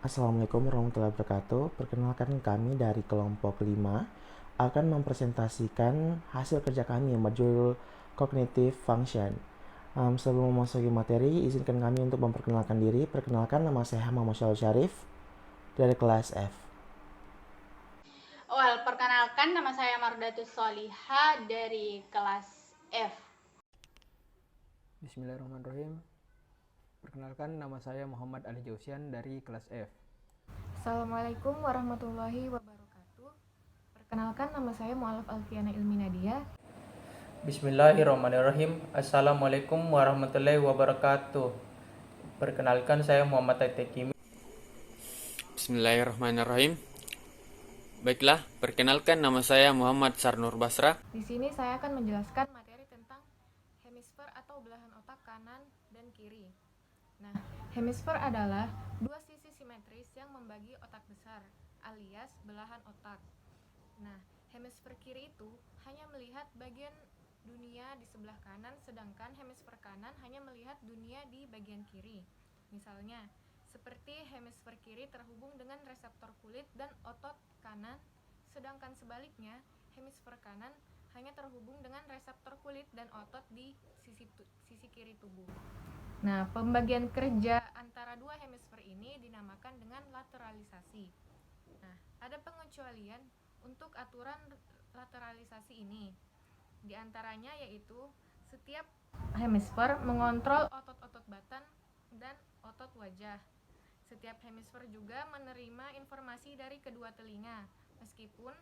Assalamualaikum warahmatullahi wabarakatuh. Perkenalkan kami dari kelompok 5 akan mempresentasikan hasil kerja kami yang berjudul Cognitive Function. Sebelum memasuki materi, izinkan kami untuk memperkenalkan diri. Perkenalkan, nama saya Muhammad Syarif dari kelas F. Perkenalkan nama saya Mardatus Soliha dari kelas F. Bismillahirrahmanirrahim. Perkenalkan, nama saya Muhammad Ali Jausian dari kelas F. Assalamualaikum warahmatullahi wabarakatuh. Perkenalkan, nama saya Mu'alaf Alfiana Ilmi Nadia. Bismillahirrahmanirrahim. Assalamualaikum warahmatullahi wabarakatuh. Perkenalkan, saya Muhammad Taitekimi. Bismillahirrahmanirrahim. Baiklah, perkenalkan, nama saya Muhammad Sarnur Basra. Di sini saya akan menjelaskan materi tentang hemisfer atau belahan otak kanan dan kiri. Nah, hemisfer adalah dua sisi simetris yang membagi otak besar, alias belahan otak. Nah, hemisfer kiri itu hanya melihat bagian dunia di sebelah kanan, sedangkan hemisfer kanan hanya melihat dunia di bagian kiri. Misalnya, seperti hemisfer kiri terhubung dengan reseptor kulit dan otot kanan, sedangkan sebaliknya, hemisfer kanan hanya terhubung dengan reseptor kulit dan otot di sisi kiri tubuh. Nah, pembagian kerja antara dua hemisfer ini dinamakan dengan lateralisasi. Nah, ada pengecualian untuk aturan lateralisasi ini. Di antaranya yaitu setiap hemisfer mengontrol otot-otot batang dan otot wajah. Setiap hemisfer juga menerima informasi dari kedua telinga, meskipun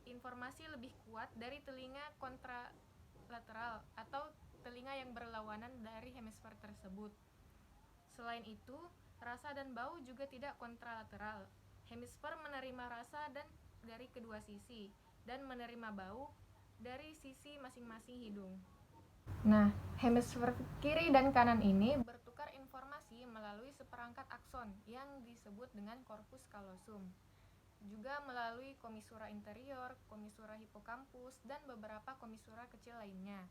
informasi lebih kuat dari telinga kontralateral atau telinga yang berlawanan dari hemisfer tersebut. Selain itu, rasa dan bau juga tidak kontralateral. Hemisfer menerima rasa dari kedua sisi dan menerima bau dari sisi masing-masing hidung. Nah, hemisfer kiri dan kanan ini bertukar informasi melalui seperangkat akson yang disebut dengan corpus callosum, juga melalui komisura interior, komisura hipokampus, dan beberapa komisura kecil lainnya.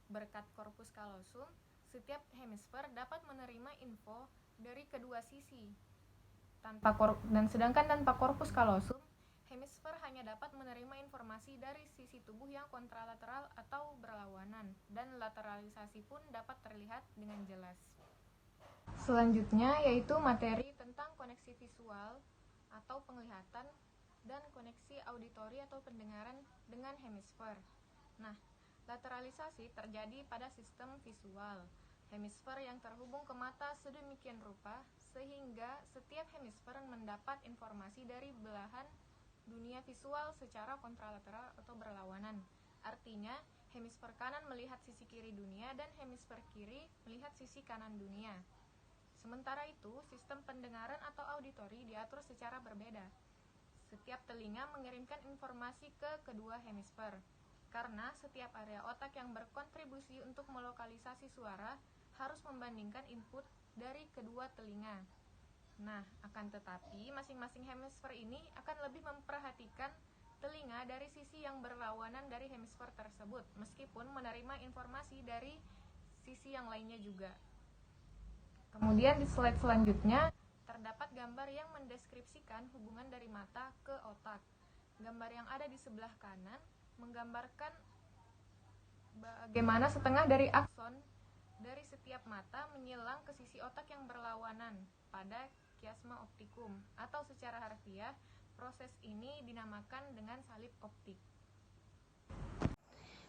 Berkat corpus callosum, setiap hemisfer dapat menerima info dari kedua sisi. Sedangkan tanpa corpus callosum, hemisfer hanya dapat menerima informasi dari sisi tubuh yang kontralateral atau berlawanan, dan lateralisasi pun dapat terlihat dengan jelas. Selanjutnya yaitu materi tentang koneksi visual atau penglihatan dan koneksi auditori atau pendengaran dengan hemisfer. Nah, lateralisasi terjadi pada sistem visual. Hemisfer yang terhubung ke mata sedemikian rupa sehingga setiap hemisfer mendapat informasi dari belahan dunia visual secara kontralateral atau berlawanan. Artinya, hemisfer kanan melihat sisi kiri dunia dan hemisfer kiri melihat sisi kanan dunia. Sementara itu, sistem pendengaran atau auditori diatur secara berbeda. Setiap telinga mengirimkan informasi ke kedua hemisfer, karena setiap area otak yang berkontribusi untuk melokalisasi suara harus membandingkan input dari kedua telinga. Nah, akan tetapi masing-masing hemisfer ini akan lebih memperhatikan telinga dari sisi yang berlawanan dari hemisfer tersebut, meskipun menerima informasi dari sisi yang lainnya juga. Kemudian di slide selanjutnya terdapat gambar yang mendeskripsikan hubungan dari mata ke otak. Gambar yang ada di sebelah kanan menggambarkan bagaimana setengah dari akson dari setiap mata menyilang ke sisi otak yang berlawanan pada kiasma optikum, atau secara harfiah proses ini dinamakan dengan salib optik.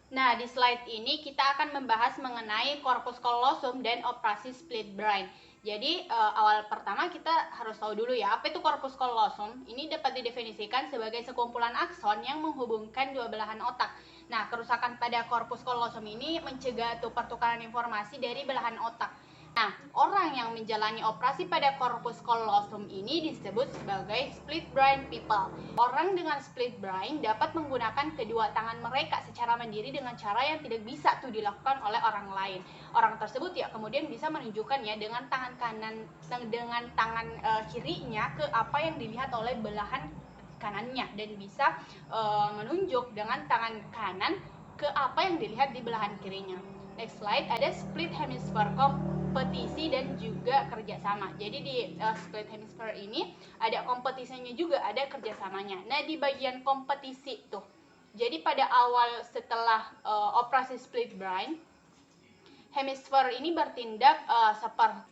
Nah, di slide ini kita akan membahas mengenai corpus callosum dan operasi split brain. Jadi awal pertama kita harus tahu dulu ya, apa itu corpus callosum? Ini dapat didefinisikan sebagai sekumpulan akson yang menghubungkan dua belahan otak. Nah, kerusakan pada corpus callosum ini mencegah pertukaran informasi dari belahan otak. Nah, orang yang menjalani operasi pada corpus callosum ini disebut sebagai split brain people. Orang dengan split brain dapat menggunakan kedua tangan mereka secara mandiri dengan cara yang tidak bisa dilakukan oleh orang lain. Orang tersebut ya kemudian bisa menunjukkannya dengan tangan kanan dengan tangan kirinya ke apa yang dilihat oleh belahan kanannya, dan bisa menunjuk dengan tangan kanan ke apa yang dilihat di belahan kirinya. Next slide, ada split hemisphere kompetisi dan juga kerjasama. Jadi di split hemisphere ini ada kompetisinya juga, ada kerjasamanya. Nah, di bagian kompetisi tuh, jadi pada awal setelah operasi split brain, hemisfer ini bertindak seperti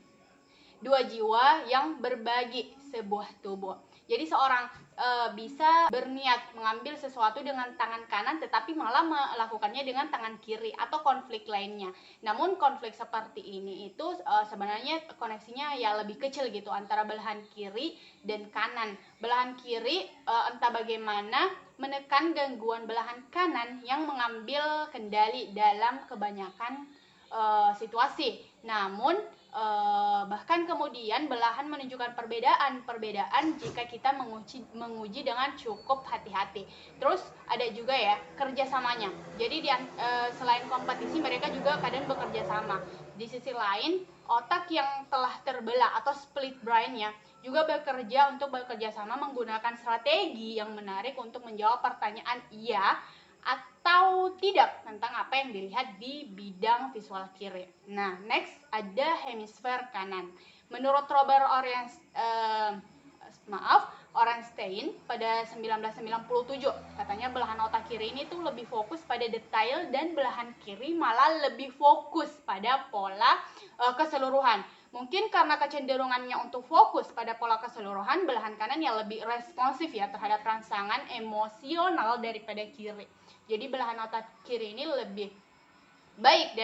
dua jiwa yang berbagi sebuah tubuh. Jadi seorang bisa berniat mengambil sesuatu dengan tangan kanan tetapi malah melakukannya dengan tangan kiri atau konflik lainnya. Namun konflik seperti ini itu sebenarnya koneksinya ya lebih kecil gitu antara belahan kiri dan kanan. Belahan kiri entah bagaimana menekan gangguan belahan kanan yang mengambil kendali dalam kebanyakan situasi. Namun bahkan kemudian belahan menunjukkan perbedaan jika kita menguji dengan cukup hati-hati. Terus ada juga ya kerjasamanya. Jadi selain kompetisi mereka juga kadang bekerja sama. Di sisi lain otak yang telah terbelah atau split brainnya juga bekerja sama menggunakan strategi yang menarik untuk menjawab pertanyaan iya atau tidak tentang apa yang dilihat di bidang visual kiri. Nah, next ada hemisfer kanan. Menurut Robert Orenstein pada 1997, katanya belahan otak kiri ini tuh lebih fokus pada detail dan belahan kiri malah lebih fokus pada pola keseluruhan. Mungkin karena kecenderungannya untuk fokus pada pola keseluruhan, belahan kanan yang lebih responsif ya terhadap rangsangan emosional daripada kiri. Jadi belahan otak kiri ini lebih baik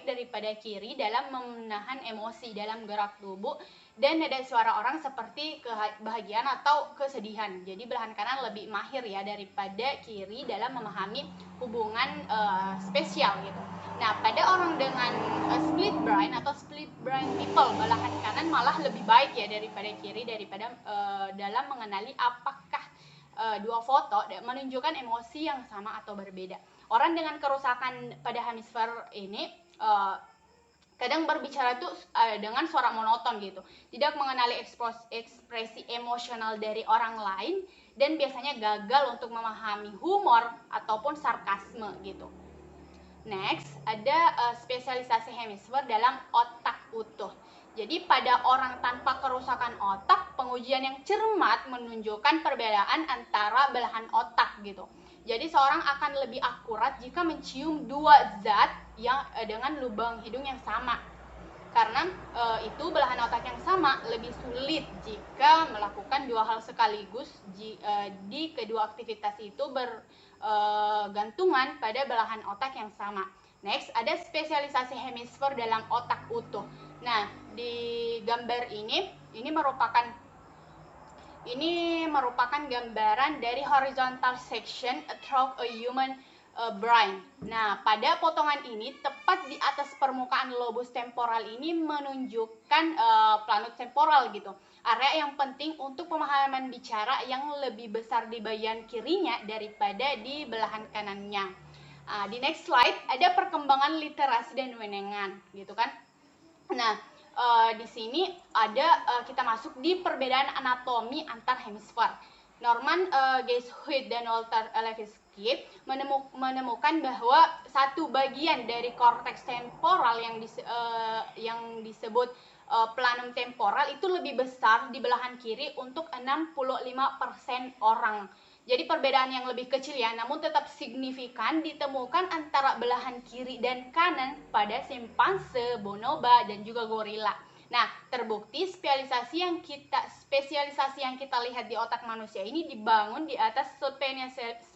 daripada kiri dalam menahan emosi dalam gerak tubuh dan ada suara orang seperti kebahagiaan atau kesedihan. Jadi belahan kanan lebih mahir ya daripada kiri dalam memahami hubungan spesial gitu. Nah, pada orang dengan split brain atau split brain people, belahan kanan malah lebih baik ya daripada kiri dalam mengenali apakah dua foto menunjukkan emosi yang sama atau berbeda. Orang dengan kerusakan pada hemisfer ini kadang berbicara tuh dengan suara monoton gitu, tidak mengenali ekspresi emosional dari orang lain dan biasanya gagal untuk memahami humor ataupun sarkasme gitu. Next, ada spesialisasi hemisfer dalam otak utuh. Jadi pada orang tanpa kerusakan otak, pengujian yang cermat menunjukkan perbedaan antara belahan otak gitu. Jadi seorang akan lebih akurat jika mencium dua zat yang dengan lubang hidung yang sama. Karena itu belahan otak yang sama lebih sulit jika melakukan dua hal sekaligus di kedua aktivitas itu bergantungan pada belahan otak yang sama. Next, ada spesialisasi hemisfer dalam otak utuh. Nah, di gambar ini merupakan gambaran dari horizontal section through a human brain. Nah, pada potongan ini tepat di atas permukaan lobus temporal ini menunjukkan planut temporal gitu. Area yang penting untuk pemahaman bicara yang lebih besar di bagian kirinya daripada di belahan kanannya. Di next slide ada perkembangan literasi dan wewenang gitu kan. Nah, di sini ada kita masuk di perbedaan anatomi antar hemisfer. Norman Geishuit dan Walter Levitsky menemukan bahwa satu bagian dari korteks temporal yang disebut planum temporal itu lebih besar di belahan kiri untuk 65% orang. Jadi perbedaan yang lebih kecil ya, namun tetap signifikan ditemukan antara belahan kiri dan kanan pada simpanse, bonobo, dan juga gorila. Nah, terbukti spesialisasi yang kita lihat di otak manusia ini dibangun di atas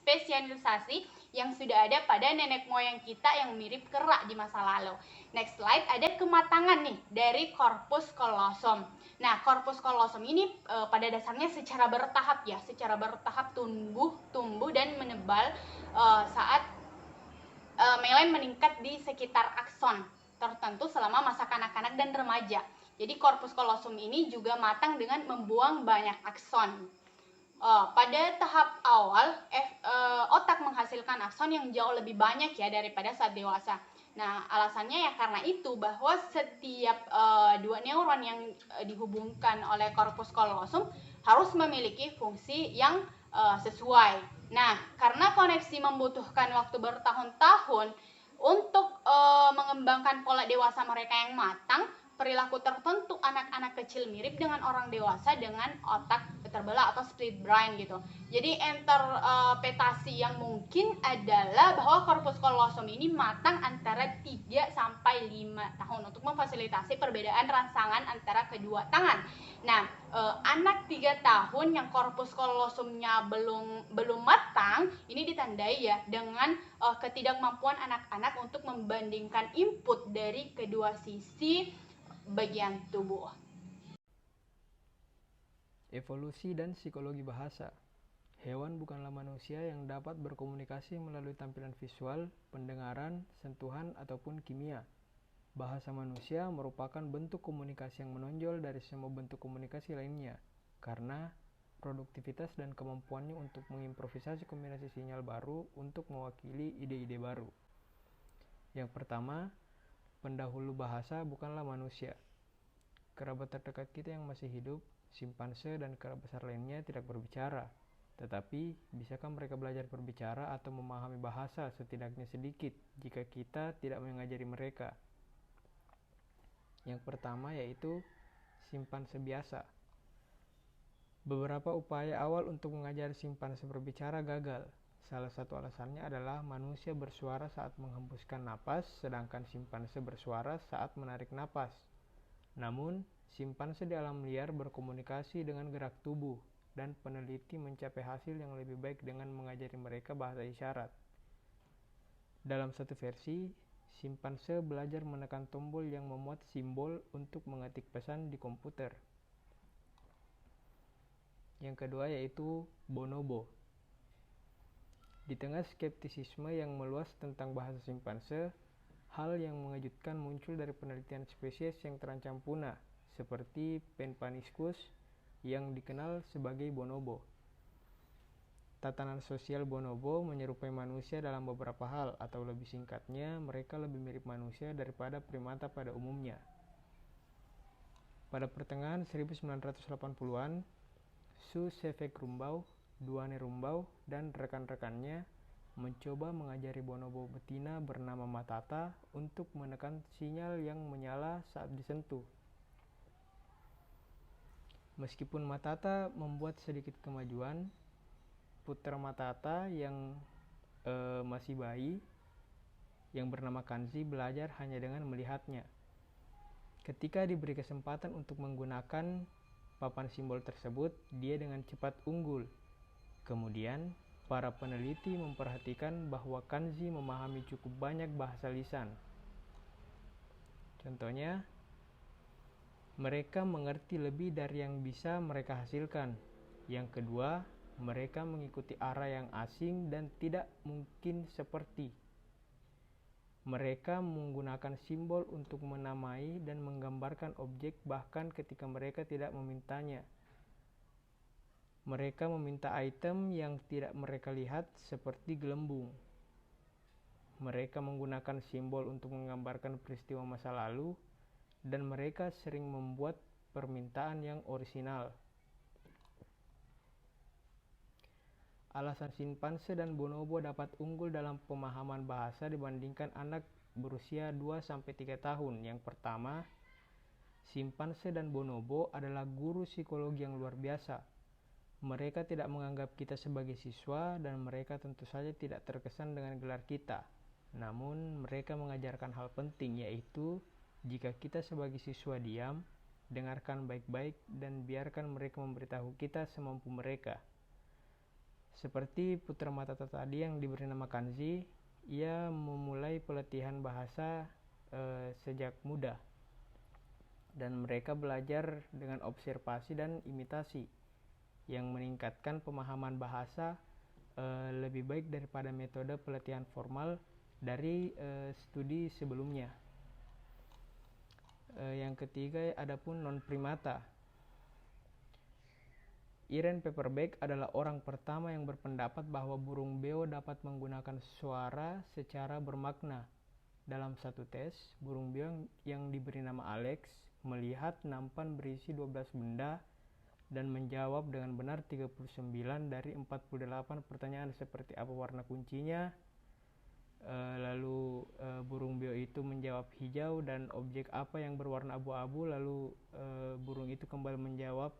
spesialisasi yang sudah ada pada nenek moyang kita yang mirip kera di masa lalu. Next slide, ada kematangan nih dari corpus callosum. Nah, corpus callosum ini pada dasarnya secara bertahap tumbuh dan menebal saat melain meningkat di sekitar akson tertentu selama masa kanak-kanak dan remaja. Jadi corpus callosum ini juga matang dengan membuang banyak akson. Pada tahap awal otak menghasilkan akson yang jauh lebih banyak ya daripada saat dewasa. Nah, alasannya ya karena itu bahwa setiap dua neuron yang dihubungkan oleh corpus callosum harus memiliki fungsi yang sesuai. Nah, karena koneksi membutuhkan waktu bertahun-tahun, Untuk mengembangkan pola dewasa mereka yang matang, perilaku tertentu anak-anak kecil mirip dengan orang dewasa dengan otak terbelah atau split brain gitu. Jadi interpretasi yang mungkin adalah bahwa korpus kolosum ini matang antara 3 sampai 5 tahun untuk memfasilitasi perbedaan rangsangan antara kedua tangan. Nah, anak 3 tahun yang korpus kolosumnya belum matang ini ditandai ya dengan ketidakmampuan anak-anak untuk membandingkan input dari kedua sisi bagian tubuh. Evolusi dan psikologi bahasa. Hewan bukanlah manusia yang dapat berkomunikasi melalui tampilan visual, pendengaran, sentuhan, ataupun kimia. Bahasa manusia merupakan bentuk komunikasi yang menonjol dari semua bentuk komunikasi lainnya, karena produktivitas dan kemampuannya untuk mengimprovisasi kombinasi sinyal baru untuk mewakili ide-ide baru. Yang pertama, pendahulu bahasa bukanlah manusia. Kerabat terdekat kita yang masih hidup, simpanse dan kera besar lainnya tidak berbicara. Tetapi, bisakah mereka belajar berbicara atau memahami bahasa setidaknya sedikit jika kita tidak mengajari mereka? Yang pertama yaitu simpanse biasa. Beberapa upaya awal untuk mengajari simpanse berbicara gagal. Salah satu alasannya adalah manusia bersuara saat menghembuskan napas, sedangkan simpanse bersuara saat menarik napas. Namun, simpanse di alam liar berkomunikasi dengan gerak tubuh, dan peneliti mencapai hasil yang lebih baik dengan mengajari mereka bahasa isyarat. Dalam satu versi, simpanse belajar menekan tombol yang memuat simbol untuk mengetik pesan di komputer. Yang kedua yaitu bonobo. Di tengah skeptisisme yang meluas tentang bahasa simpanse, hal yang mengejutkan muncul dari penelitian spesies yang terancam punah, seperti Penpaniscus yang dikenal sebagai bonobo. Tatanan sosial bonobo menyerupai manusia dalam beberapa hal, atau lebih singkatnya, mereka lebih mirip manusia daripada primata pada umumnya. Pada pertengahan 1980-an, Su Sevek Rumbau, Duane Rumbau, dan rekan-rekannya mencoba mengajari bonobo betina bernama Matata untuk menekan sinyal yang menyala saat disentuh. Meskipun Matata membuat sedikit kemajuan, putra Matata yang masih bayi, yang bernama Kanzi, belajar hanya dengan melihatnya. Ketika diberi kesempatan untuk menggunakan papan simbol tersebut, dia dengan cepat unggul. Kemudian, para peneliti memperhatikan bahwa Kanzi memahami cukup banyak bahasa lisan. Contohnya, mereka mengerti lebih dari yang bisa mereka hasilkan. Yang kedua, mereka mengikuti arah yang asing dan tidak mungkin seperti. Mereka menggunakan simbol untuk menamai dan menggambarkan objek bahkan ketika mereka tidak memintanya. Mereka meminta item yang tidak mereka lihat seperti gelembung. Mereka menggunakan simbol untuk menggambarkan peristiwa masa lalu, dan mereka sering membuat permintaan yang orisinal. Alasan simpanse dan bonobo dapat unggul dalam pemahaman bahasa dibandingkan anak berusia 2-3 tahun. Yang pertama, simpanse dan bonobo adalah guru psikologi yang luar biasa. Mereka tidak menganggap kita sebagai siswa dan mereka tentu saja tidak terkesan dengan gelar kita. Namun, mereka mengajarkan hal penting, yaitu jika kita sebagai siswa diam, dengarkan baik-baik dan biarkan mereka memberitahu kita semampu mereka. Seperti putra Matata tadi yang diberi nama Kanzi, ia memulai pelatihan bahasa sejak muda. Dan mereka belajar dengan observasi dan imitasi, yang meningkatkan pemahaman bahasa lebih baik daripada metode pelatihan formal dari studi sebelumnya. Yang ketiga, adapun non-primata. Irene Paperback adalah orang pertama yang berpendapat bahwa burung beo dapat menggunakan suara secara bermakna. Dalam satu tes, burung beo yang diberi nama Alex melihat nampan berisi 12 benda dan menjawab dengan benar 39 dari 48 pertanyaan seperti apa warna kuncinya, Lalu burung beo itu menjawab hijau, dan objek apa yang berwarna abu-abu, lalu burung itu kembali menjawab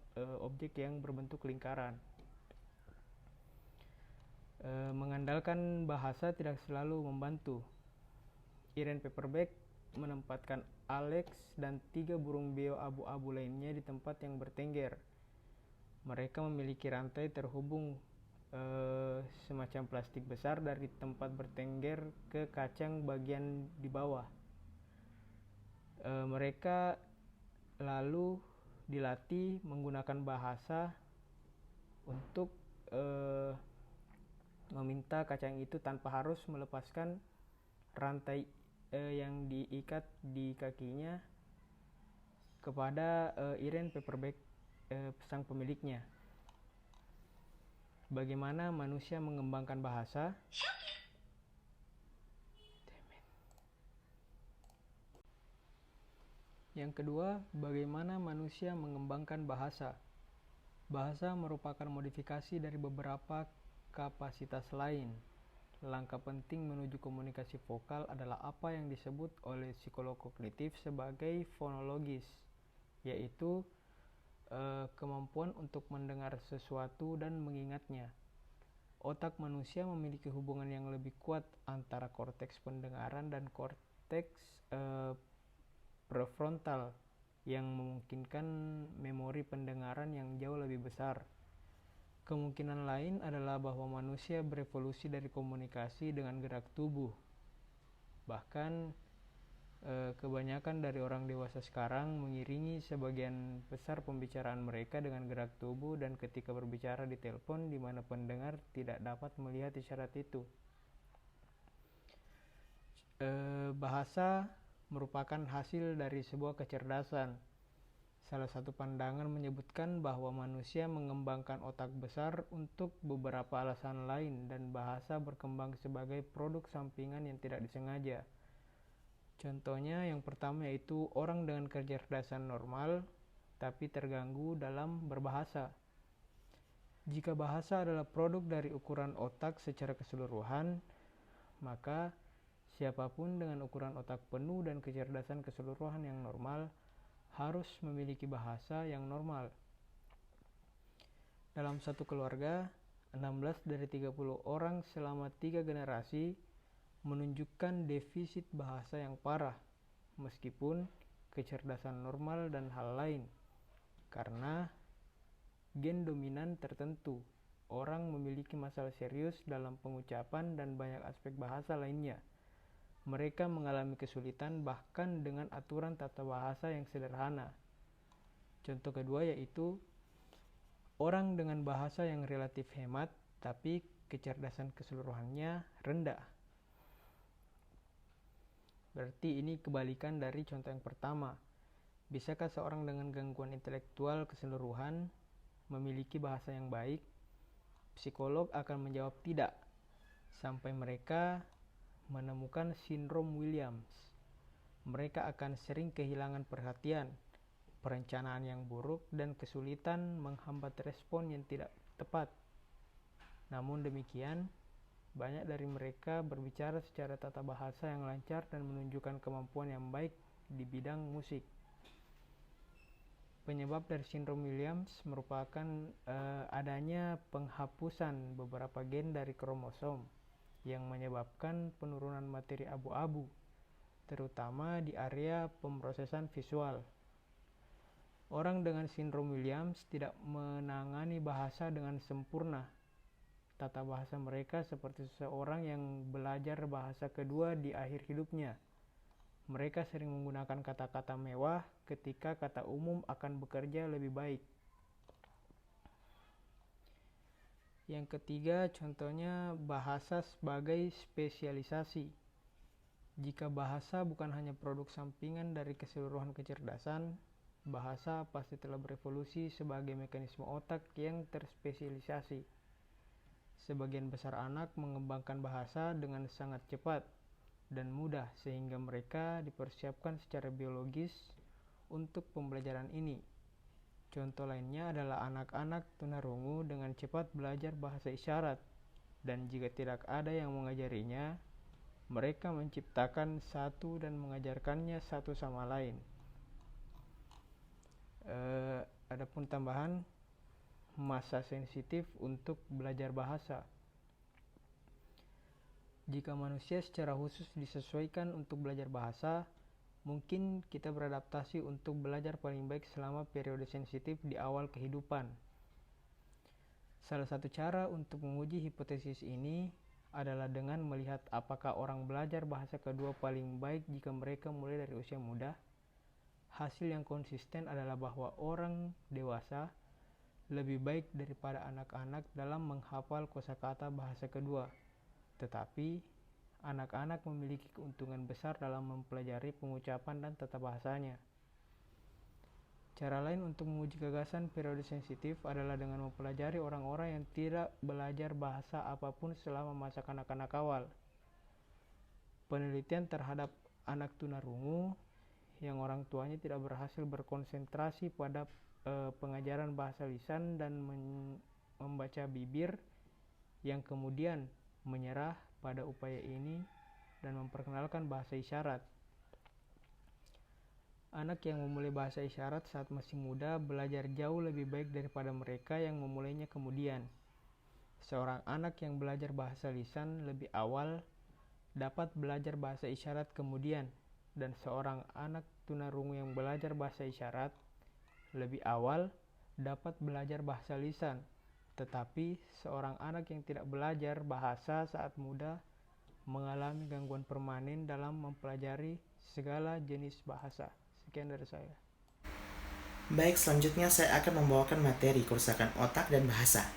objek yang berbentuk lingkaran. Mengandalkan bahasa tidak selalu membantu. Irene Paperback menempatkan Alex dan 3 burung beo abu-abu lainnya di tempat yang bertengger. Mereka memiliki rantai terhubung semacam plastik besar dari tempat bertengger ke kacang bagian di bawah. Mereka lalu dilatih menggunakan bahasa untuk meminta kacang itu tanpa harus melepaskan rantai yang diikat di kakinya kepada Irene Paperback, sang pemiliknya. Bagaimana manusia mengembangkan bahasa? Yang kedua, bagaimana manusia mengembangkan bahasa? Bahasa merupakan modifikasi dari beberapa kapasitas lain. Langkah penting menuju komunikasi vokal adalah apa yang disebut oleh psikolog kognitif sebagai fonologis, yaitu kemampuan untuk mendengar sesuatu dan mengingatnya. Otak manusia memiliki hubungan yang lebih kuat antara korteks pendengaran dan korteks prefrontal yang memungkinkan memori pendengaran yang jauh lebih besar. Kemungkinan lain adalah bahwa manusia berevolusi dari komunikasi dengan gerak tubuh. Bahkan kebanyakan dari orang dewasa sekarang mengiringi sebagian besar pembicaraan mereka dengan gerak tubuh, dan ketika berbicara di telepon di mana pendengar tidak dapat melihat isyarat itu. Bahasa merupakan hasil dari sebuah kecerdasan. Salah satu pandangan menyebutkan bahwa manusia mengembangkan otak besar untuk beberapa alasan lain, dan bahasa berkembang sebagai produk sampingan yang tidak disengaja. Contohnya yang pertama yaitu orang dengan kecerdasan normal tapi terganggu dalam berbahasa. Jika bahasa adalah produk dari ukuran otak secara keseluruhan, maka siapapun dengan ukuran otak penuh dan kecerdasan keseluruhan yang normal harus memiliki bahasa yang normal. Dalam satu keluarga, 16 dari 30 orang selama 3 generasi menunjukkan defisit bahasa yang parah, meskipun kecerdasan normal dan hal lain. Karena gen dominan tertentu, orang memiliki masalah serius dalam pengucapan dan banyak aspek bahasa lainnya. Mereka mengalami kesulitan bahkan dengan aturan tata bahasa yang sederhana. Contoh kedua yaitu orang dengan bahasa yang relatif hemat tapi kecerdasan keseluruhannya rendah. Berarti ini kebalikan dari contoh yang pertama. Bisakah seorang dengan gangguan intelektual keseluruhan memiliki bahasa yang baik? Psikolog akan menjawab tidak, sampai mereka menemukan sindrom Williams. Mereka akan sering kehilangan perhatian, perencanaan yang buruk, dan kesulitan menghambat respon yang tidak tepat. Namun demikian, banyak dari mereka berbicara secara tata bahasa yang lancar dan menunjukkan kemampuan yang baik di bidang musik. Penyebab dari sindrom Williams merupakan adanya penghapusan beberapa gen dari kromosom yang menyebabkan penurunan materi abu-abu, terutama di area pemrosesan visual. Orang dengan sindrom Williams tidak menangani bahasa dengan sempurna. Tata bahasa mereka seperti seseorang yang belajar bahasa kedua di akhir hidupnya. Mereka sering menggunakan kata-kata mewah ketika kata umum akan bekerja lebih baik. Yang ketiga, contohnya bahasa sebagai spesialisasi. Jika bahasa bukan hanya produk sampingan dari keseluruhan kecerdasan, bahasa pasti telah berevolusi sebagai mekanisme otak yang terspesialisasi. Sebagian besar anak mengembangkan bahasa dengan sangat cepat dan mudah sehingga mereka dipersiapkan secara biologis untuk pembelajaran ini. Contoh lainnya adalah anak-anak tunarungu dengan cepat belajar bahasa isyarat, dan jika tidak ada yang mengajarinya, Mereka menciptakan satu dan mengajarkannya satu sama lain. Adapun tambahan, masa sensitif untuk belajar bahasa. Jika manusia secara khusus disesuaikan untuk belajar bahasa, mungkin kita beradaptasi untuk belajar paling baik selama periode sensitif di awal kehidupan. Salah satu cara untuk menguji hipotesis ini adalah dengan melihat apakah orang belajar bahasa kedua paling baik jika mereka mulai dari usia muda. Hasil yang konsisten adalah bahwa orang dewasa lebih baik daripada anak-anak dalam menghafal kosakata bahasa kedua. Tetapi, anak-anak memiliki keuntungan besar dalam mempelajari pengucapan dan tata bahasanya. Cara lain untuk menguji gagasan periode sensitif adalah dengan mempelajari orang-orang yang tidak belajar bahasa apapun selama masa kanak-kanak awal. Penelitian terhadap anak tunarungu yang orang tuanya tidak berhasil berkonsentrasi pada pengajaran bahasa lisan dan membaca bibir, yang kemudian menyerah pada upaya ini dan memperkenalkan bahasa isyarat. Anak yang memulai bahasa isyarat saat masih muda belajar jauh lebih baik daripada mereka yang memulainya kemudian. Seorang anak yang belajar bahasa lisan lebih awal dapat belajar bahasa isyarat kemudian, dan seorang anak tunarungu yang belajar bahasa isyarat lebih awal dapat belajar bahasa lisan. Tetapi seorang anak yang tidak belajar bahasa saat muda mengalami gangguan permanen dalam mempelajari segala jenis bahasa. Sekian dari saya. Baik, selanjutnya saya akan membawakan materi kerusakan otak dan bahasa.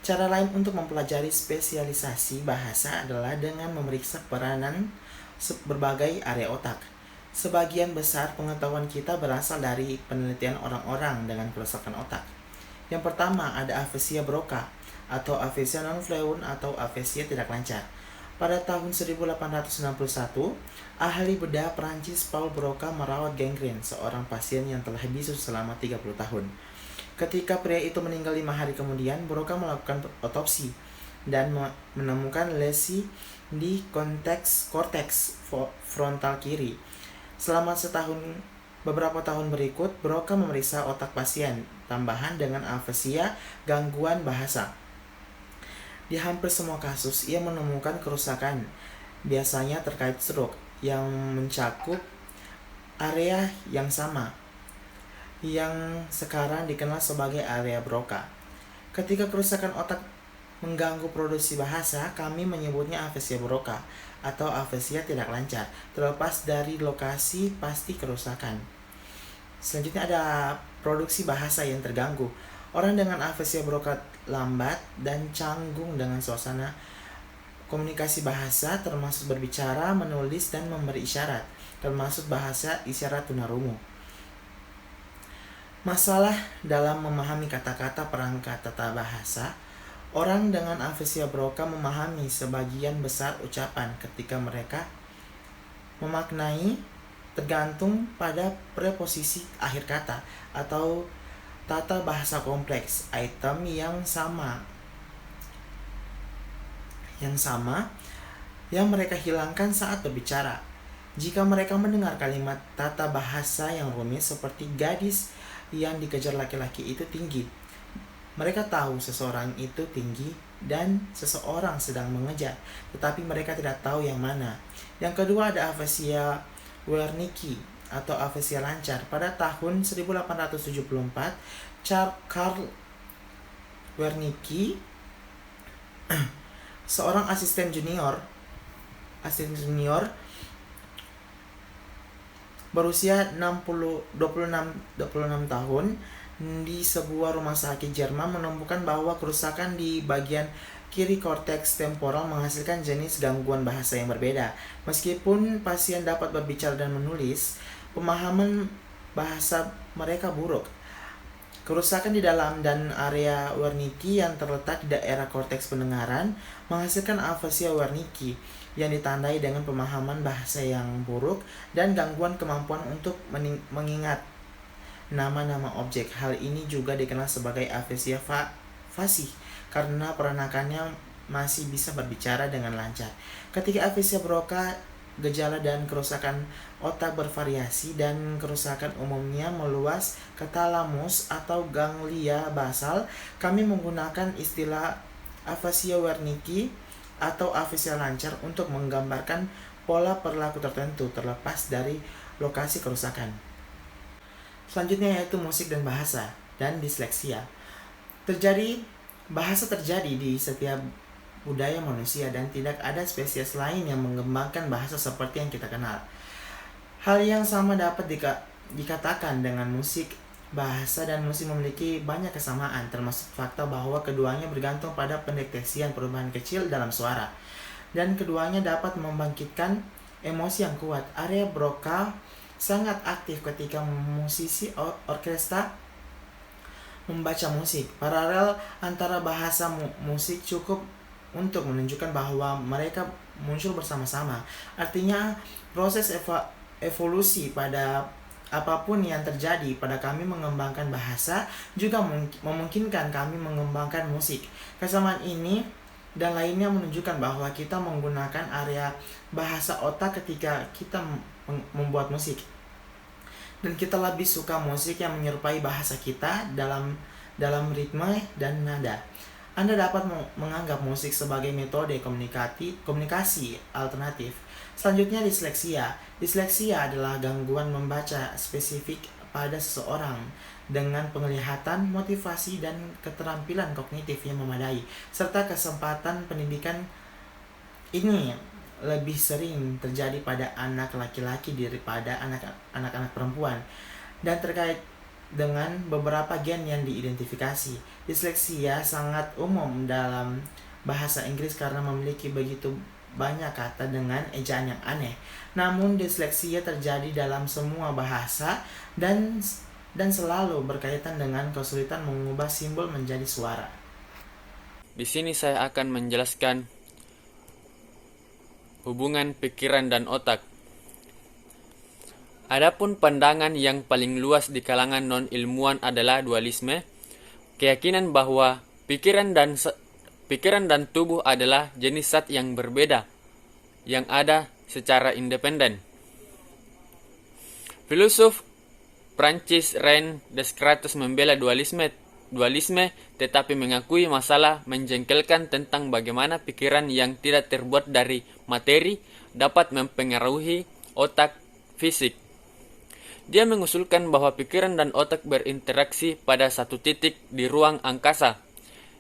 Cara lain untuk mempelajari spesialisasi bahasa adalah dengan memeriksa peranan berbagai area otak. Sebagian besar pengetahuan kita berasal dari penelitian orang-orang dengan kerusakan otak. Yang pertama ada afesia Broca atau afesia non-fluent atau afesia tidak lancar. Pada tahun 1861, ahli bedah Prancis Paul Broca merawat gangrene, seorang pasien yang telah bisu selama 30 tahun. Ketika pria itu meninggal 5 hari kemudian, Broca melakukan otopsi dan menemukan lesi di korteks frontal kiri. Selama beberapa tahun berikut, Broca memeriksa otak pasien tambahan dengan afesia gangguan bahasa. Di hampir semua kasus, ia menemukan kerusakan, biasanya terkait stroke, yang mencakup area yang sama, yang sekarang dikenal sebagai area Broca. Ketika kerusakan otak mengganggu produksi bahasa, kami menyebutnya afesia Broca atau afesia tidak lancar, terlepas dari lokasi pasti kerusakan. Selanjutnya ada produksi bahasa yang terganggu. Orang dengan afesia Broca lambat dan canggung dengan suasana komunikasi bahasa, termasuk berbicara, menulis, dan memberi isyarat, termasuk bahasa isyarat tunarungu. Masalah dalam memahami kata-kata perangkat tata bahasa. Orang dengan afesia Broca memahami sebagian besar ucapan ketika mereka memaknai tergantung pada preposisi akhir kata atau tata bahasa kompleks item yang sama yang mereka hilangkan saat berbicara. Jika mereka mendengar kalimat tata bahasa yang rumit seperti gadis yang dikejar laki-laki itu tinggi, mereka tahu seseorang itu tinggi dan seseorang sedang mengejar, tetapi mereka tidak tahu yang mana. Yang kedua ada afesia Wernicke atau afesia lancar. Pada tahun 1874, Karl Wernicke, seorang asisten junior berusia 26 tahun di sebuah rumah sakit Jerman menemukan bahwa kerusakan di bagian kiri korteks temporal menghasilkan jenis gangguan bahasa yang berbeda. Meskipun pasien dapat berbicara dan menulis, pemahaman bahasa mereka buruk. Kerusakan di dalam dan area Wernicke yang terletak di daerah korteks pendengaran menghasilkan afesia Wernicke yang ditandai dengan pemahaman bahasa yang buruk dan gangguan kemampuan untuk mengingat nama-nama objek. Hal ini juga dikenal sebagai afesia fasih karena peranakannya masih bisa berbicara dengan lancar. Ketika afisia Broca, gejala dan kerusakan otak bervariasi dan kerusakan umumnya meluas ke talamus atau ganglia basal. Kami menggunakan istilah afasia Wernicke atau afisia lancar untuk menggambarkan pola perilaku tertentu terlepas dari lokasi kerusakan. Selanjutnya yaitu musik dan bahasa dan disleksia. Bahasa terjadi di setiap budaya manusia dan tidak ada spesies lain yang mengembangkan bahasa seperti yang kita kenal. Hal yang sama dapat dikatakan dengan musik. Bahasa dan musik memiliki banyak kesamaan, termasuk fakta bahwa keduanya bergantung pada pendeteksian perubahan kecil dalam suara, dan keduanya dapat membangkitkan emosi yang kuat. Area Broca sangat aktif ketika musisi orkestra membaca musik. Paralel antara bahasa musik cukup untuk menunjukkan bahwa mereka muncul bersama-sama. Artinya, proses evolusi pada apapun yang terjadi pada kami mengembangkan bahasa juga memungkinkan kami mengembangkan musik. Kesamaan ini dan lainnya menunjukkan bahwa kita menggunakan area bahasa otak ketika kita membuat musik. Dan kita lebih suka musik yang menyerupai bahasa kita dalam ritme dan nada. Anda dapat menganggap musik sebagai metode komunikasi alternatif. Selanjutnya disleksia. Disleksia adalah gangguan membaca spesifik pada seseorang dengan penglihatan, motivasi, dan keterampilan kognitif yang memadai, serta kesempatan pendidikan. Ini lebih sering terjadi pada anak laki-laki daripada anak-anak perempuan dan terkait dengan beberapa gen yang diidentifikasi. Disleksia sangat umum dalam bahasa Inggris karena memiliki begitu banyak kata dengan ejaan yang aneh. Namun disleksia terjadi dalam semua bahasa dan selalu berkaitan dengan kesulitan mengubah simbol menjadi suara. Di sini saya akan menjelaskan hubungan pikiran dan otak. Adapun pandangan yang paling luas di kalangan non-ilmuwan adalah dualisme, keyakinan bahwa pikiran dan tubuh adalah jenis zat yang berbeda, yang ada secara independen. Filosof Prancis René Descartes membela dualisme tetapi mengakui masalah menjengkelkan tentang bagaimana pikiran yang tidak terbuat dari materi dapat mempengaruhi otak fisik. Dia mengusulkan bahwa pikiran dan otak berinteraksi pada satu titik di ruang angkasa.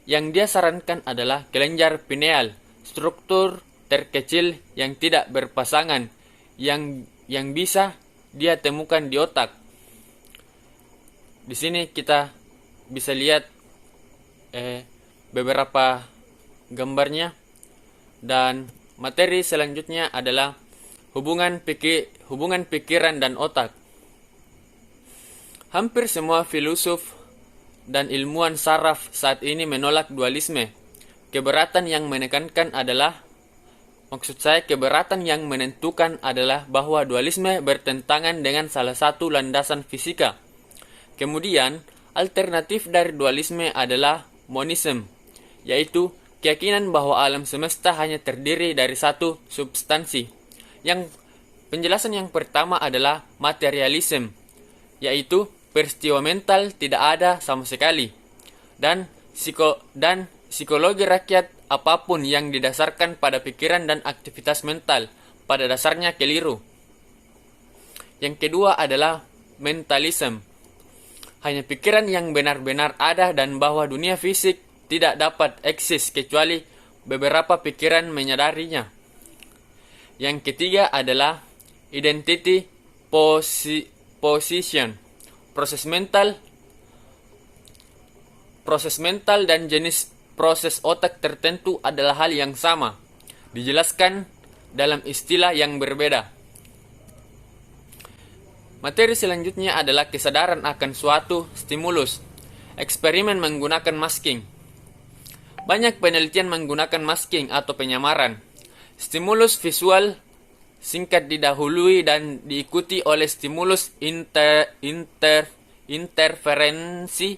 Yang dia sarankan adalah kelenjar pineal, struktur terkecil yang tidak berpasangan yang bisa dia temukan di otak. Di sini kita bisa lihat beberapa gambarnya, dan materi selanjutnya adalah hubungan pikiran dan otak. Hampir semua filosof dan ilmuwan saraf saat ini menolak dualisme. Keberatan yang menentukan adalah bahwa dualisme bertentangan dengan salah satu landasan fisika. Kemudian, alternatif dari dualisme adalah monisme, yaitu keyakinan bahwa alam semesta hanya terdiri dari satu substansi. Penjelasan yang pertama adalah materialisme, yaitu peristiwa mental tidak ada sama sekali, dan psikologi rakyat apapun yang didasarkan pada pikiran dan aktivitas mental pada dasarnya keliru. Yang kedua adalah mentalisme, hanya pikiran yang benar-benar ada dan bahwa dunia fisik tidak dapat eksis kecuali beberapa pikiran menyadarinya. Yang ketiga adalah identity position. Proses mental dan jenis proses otak tertentu adalah hal yang sama, dijelaskan dalam istilah yang berbeda. Materi selanjutnya adalah kesadaran akan suatu stimulus. Eksperimen menggunakan masking. Banyak penelitian menggunakan masking atau penyamaran. Stimulus visual singkat didahului dan diikuti oleh stimulus interferensi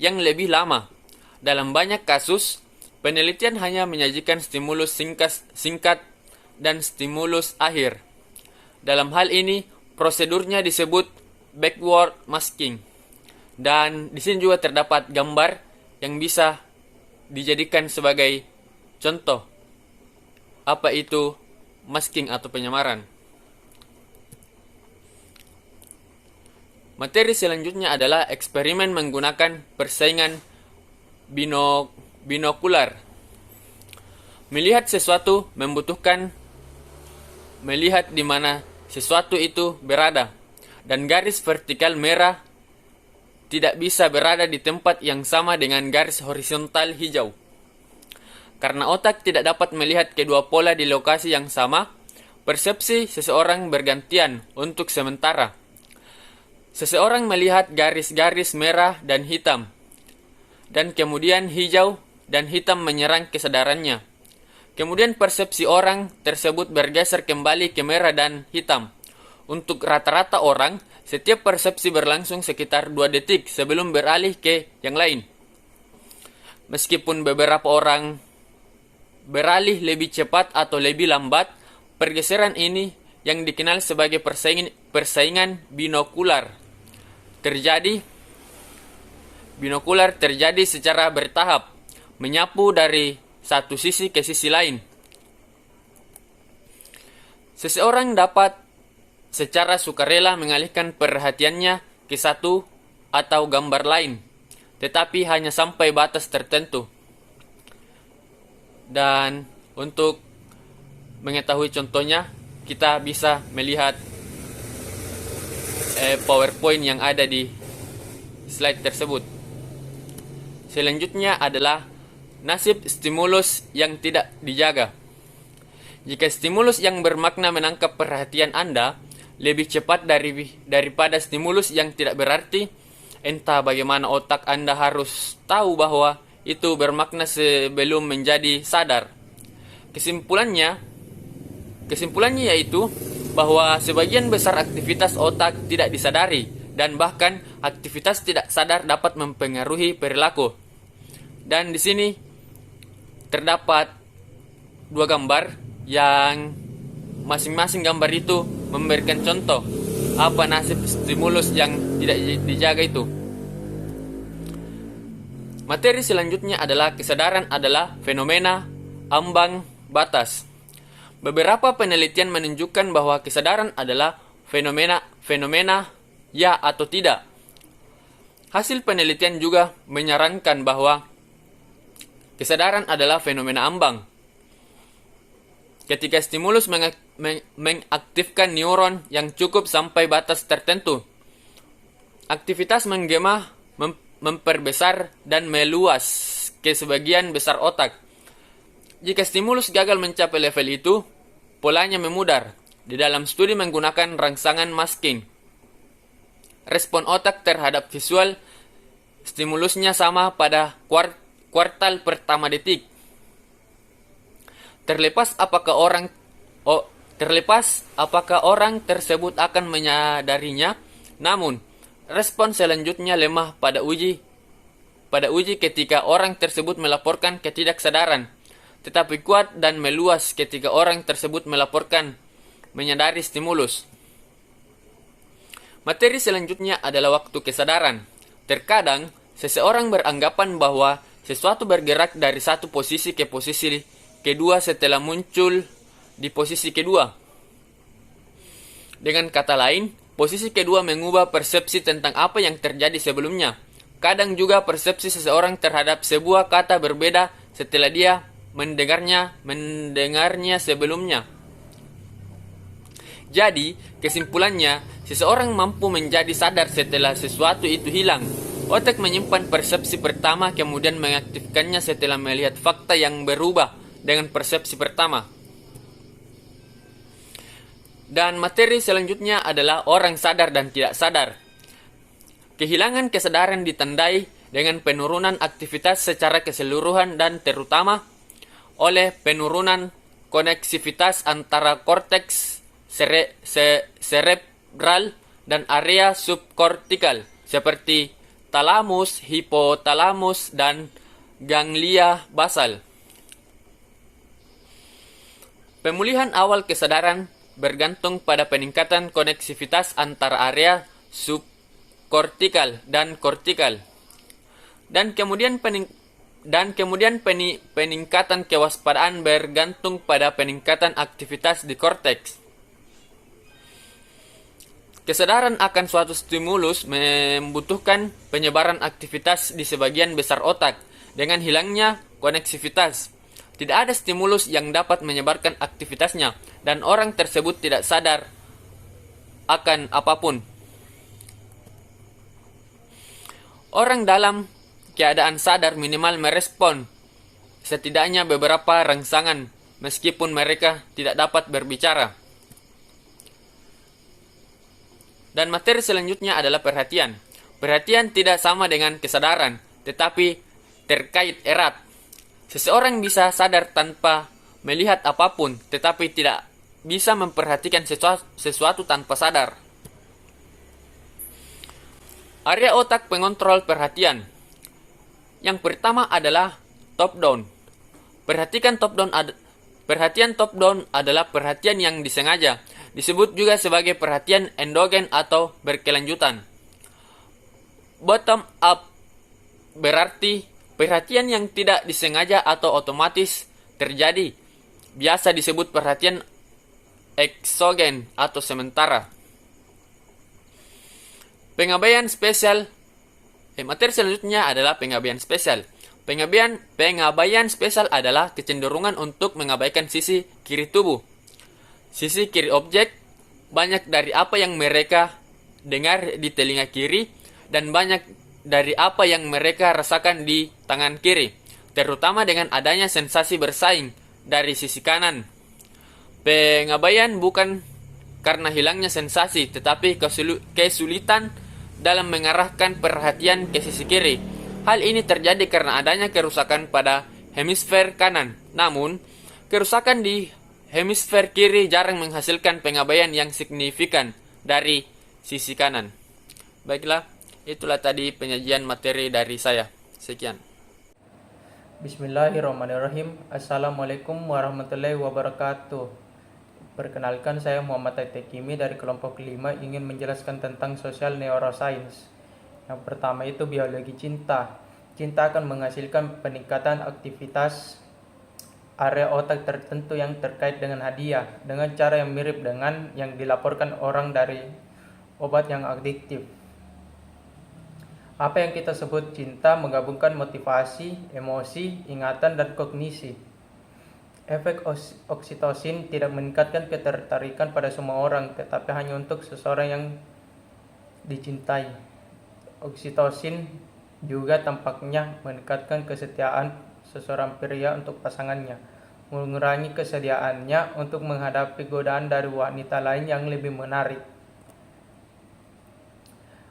yang lebih lama. Dalam banyak kasus, penelitian hanya menyajikan stimulus singkat dan stimulus akhir. Dalam hal ini, prosedurnya disebut backward masking. Dan di sini juga terdapat gambar yang bisa dijadikan sebagai contoh apa itu masking atau penyamaran. Materi selanjutnya adalah eksperimen menggunakan persaingan binokular. Melihat sesuatu membutuhkan melihat di mana sesuatu itu berada, dan garis vertikal merah tidak bisa berada di tempat yang sama dengan garis horizontal hijau. Karena otak tidak dapat melihat kedua pola di lokasi yang sama, persepsi seseorang bergantian untuk sementara. Seseorang melihat garis-garis merah dan hitam, dan kemudian hijau dan hitam menyerang kesadarannya. Kemudian persepsi orang tersebut bergeser kembali ke merah dan hitam. Untuk rata-rata orang, setiap persepsi berlangsung sekitar 2 detik sebelum beralih ke yang lain. Meskipun beberapa orang beralih lebih cepat atau lebih lambat, pergeseran ini yang dikenal sebagai persaingan binokular terjadi secara bertahap, menyapu dari satu sisi ke sisi lain. Seseorang dapat secara sukarela mengalihkan perhatiannya ke satu atau gambar lain, tetapi hanya sampai batas tertentu. Dan untuk mengetahui contohnya, kita bisa melihat PowerPoint yang ada di slide tersebut. Selanjutnya adalah nasib stimulus yang tidak dijaga. Jika stimulus yang bermakna menangkap perhatian Anda lebih cepat daripada stimulus yang tidak berarti, entah bagaimana otak Anda harus tahu bahwa itu bermakna sebelum menjadi sadar. Kesimpulannya yaitu bahwa sebagian besar aktivitas otak tidak disadari, dan bahkan aktivitas tidak sadar dapat mempengaruhi perilaku. Dan di sini terdapat 2 gambar yang masing-masing gambar itu memberikan contoh apa nasib stimulus yang tidak dijaga itu. Materi selanjutnya adalah kesadaran adalah fenomena ambang batas. Beberapa penelitian menunjukkan bahwa kesadaran adalah fenomena ya atau tidak. Hasil penelitian juga menyarankan bahwa kesadaran adalah fenomena ambang. Ketika stimulus mengaktifkan neuron yang cukup sampai batas tertentu, aktivitas menggema memperbesar dan meluas ke sebagian besar otak. Jika stimulus gagal mencapai level itu, polanya memudar. Di dalam studi menggunakan rangsangan masking, respon otak terhadap visual stimulusnya sama pada kuartal pertama detik. Terlepas apakah orang tersebut akan menyadarinya, namun respon selanjutnya lemah pada uji ketika orang tersebut melaporkan ketidaksadaran, tetapi kuat dan meluas ketika orang tersebut melaporkan menyadari stimulus. Materi selanjutnya adalah waktu kesadaran. Terkadang, seseorang beranggapan bahwa sesuatu bergerak dari satu posisi ke posisi kedua setelah muncul di posisi kedua. Dengan kata lain, posisi kedua mengubah persepsi tentang apa yang terjadi sebelumnya. Kadang juga persepsi seseorang terhadap sebuah kata berbeda setelah dia mendengarnya sebelumnya. Jadi, kesimpulannya, seseorang mampu menjadi sadar setelah sesuatu itu hilang. Otak menyimpan persepsi pertama kemudian mengaktifkannya setelah melihat fakta yang berubah dengan persepsi pertama. Dan materi selanjutnya adalah orang sadar dan tidak sadar. Kehilangan kesadaran ditandai dengan penurunan aktivitas secara keseluruhan dan terutama oleh penurunan koneksivitas antara korteks cerebral dan area subkortikal seperti talamus, hipotalamus, dan ganglia basal. Pemulihan awal kesadaran bergantung pada peningkatan koneksivitas antara area subkortikal dan kortikal. Dan kemudian peningkatan kewaspadaan bergantung pada peningkatan aktivitas di korteks. Kesadaran akan suatu stimulus membutuhkan penyebaran aktivitas di sebagian besar otak. Dengan hilangnya koneksivitas, tidak ada stimulus yang dapat menyebarkan aktivitasnya, dan orang tersebut tidak sadar akan apapun. Orang dalam keadaan sadar minimal merespon setidaknya beberapa rangsangan, meskipun mereka tidak dapat berbicara. Dan materi selanjutnya adalah perhatian. Perhatian tidak sama dengan kesadaran, tetapi terkait erat. Seseorang bisa sadar tanpa melihat apapun, tetapi tidak bisa memperhatikan sesuatu tanpa sadar. Area otak pengontrol perhatian. Yang pertama adalah top-down. Perhatian top-down adalah perhatian yang disengaja. Disebut juga sebagai perhatian endogen atau berkelanjutan. Bottom up berarti perhatian yang tidak disengaja atau otomatis terjadi. Biasa disebut perhatian eksogen atau sementara. Pengabaian spesial. Materi selanjutnya adalah pengabaian spesial. Pengabaian spesial adalah kecenderungan untuk mengabaikan sisi kiri tubuh. Sisi kiri objek, banyak dari apa yang mereka dengar di telinga kiri, dan banyak dari apa yang mereka rasakan di tangan kiri, terutama dengan adanya sensasi bersaing dari sisi kanan. Pengabaian bukan karena hilangnya sensasi, tetapi kesulitan dalam mengarahkan perhatian ke sisi kiri. Hal ini terjadi karena adanya kerusakan pada hemisfer kanan. Namun, kerusakan di hemisfer kiri jarang menghasilkan pengabaian yang signifikan dari sisi kanan. Baiklah, itulah tadi penyajian materi dari saya. Sekian. Bismillahirrahmanirrahim. Assalamualaikum warahmatullahi wabarakatuh. Perkenalkan, saya Muhammad Taitekimi dari kelompok 5 ingin menjelaskan tentang social neuroscience. Yang pertama itu biologi cinta. Cinta akan menghasilkan peningkatan aktivitas area otak tertentu yang terkait dengan hadiah dengan cara yang mirip dengan yang dilaporkan orang dari obat yang adiktif. Apa yang kita sebut cinta menggabungkan motivasi, emosi, ingatan, dan kognisi. Efek oksitosin tidak meningkatkan ketertarikan pada semua orang, tetapi hanya untuk seseorang yang dicintai. Oksitosin juga tampaknya meningkatkan kesetiaan seseorang pria untuk pasangannya, mengurangi kesediaannya untuk menghadapi godaan dari wanita lain yang lebih menarik.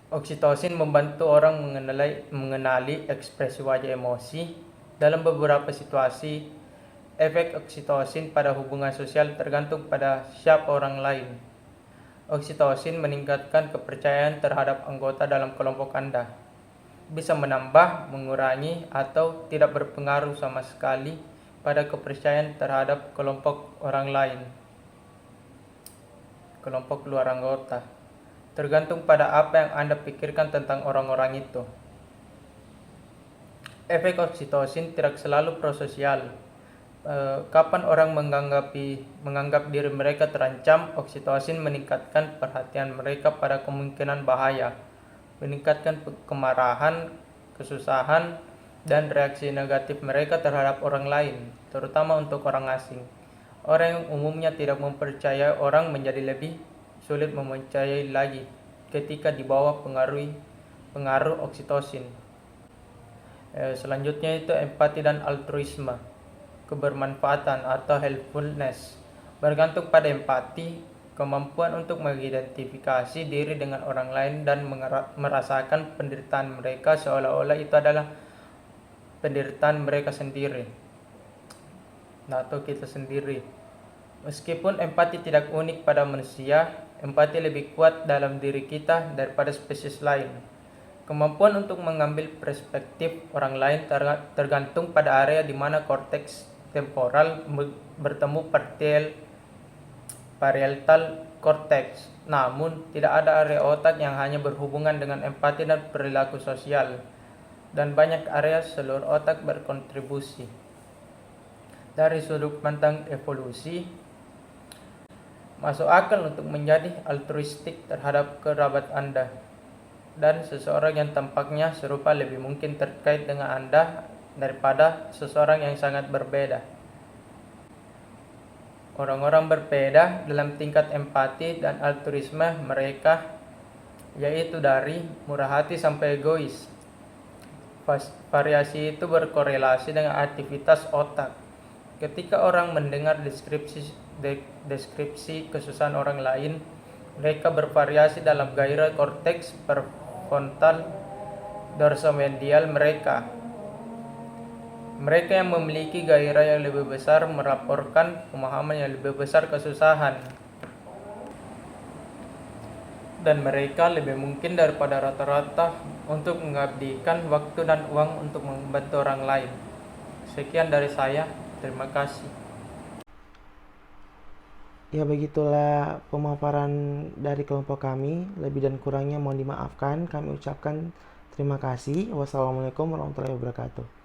Oksitosin membantu orang mengenali ekspresi wajah emosi. Dalam beberapa situasi, efek oksitosin pada hubungan sosial tergantung pada siapa orang lain. Oksitosin meningkatkan kepercayaan terhadap anggota dalam kelompok Anda. Bisa menambah, mengurangi, atau tidak berpengaruh sama sekali pada kepercayaan terhadap kelompok orang lain, kelompok luar anggota. Tergantung pada apa yang Anda pikirkan tentang orang-orang itu. Efek oksitosin tidak selalu prososial. Kapan orang menganggap diri mereka terancam, oksitosin meningkatkan perhatian mereka pada kemungkinan bahaya, meningkatkan kemarahan, kesusahan, dan reaksi negatif mereka terhadap orang lain, terutama untuk orang asing. Orang yang umumnya tidak mempercayai orang menjadi lebih sulit mempercayai lagi ketika di bawah pengaruh oksitosin. Selanjutnya itu empati dan altruisme, kebermanfaatan atau helpfulness. Bergantung pada empati, kemampuan untuk mengidentifikasi diri dengan orang lain dan merasakan penderitaan mereka seolah-olah itu adalah penderitaan mereka sendiri atau kita sendiri. Meskipun empati tidak unik pada manusia, empati lebih kuat dalam diri kita daripada spesies lain. Kemampuan untuk mengambil perspektif orang lain tergantung pada area di mana korteks temporal bertemu parietal cortex. Namun, tidak ada area otak yang hanya berhubungan dengan empati dan perilaku sosial, dan banyak area seluruh otak berkontribusi. Dari sudut pandang evolusi, masuk akal untuk menjadi altruistik terhadap kerabat Anda, dan seseorang yang tampaknya serupa lebih mungkin terkait dengan Anda daripada seseorang yang sangat berbeda. Orang-orang berbeda dalam tingkat empati dan altruisme mereka, yaitu dari murah hati sampai egois. Variasi itu berkorelasi dengan aktivitas otak. Ketika orang mendengar deskripsi kesusahan orang lain, mereka bervariasi dalam gairah korteks prefrontal dorsomedial mereka. Mereka yang memiliki gairah yang lebih besar melaporkan pemahaman yang lebih besar kesusahan, dan mereka lebih mungkin daripada rata-rata untuk mengabdikan waktu dan uang untuk membantu orang lain. Sekian dari saya, terima kasih. Ya, begitulah pemaparan dari kelompok kami. Lebih dan kurangnya mohon dimaafkan. Kami ucapkan terima kasih. Wassalamualaikum warahmatullahi wabarakatuh.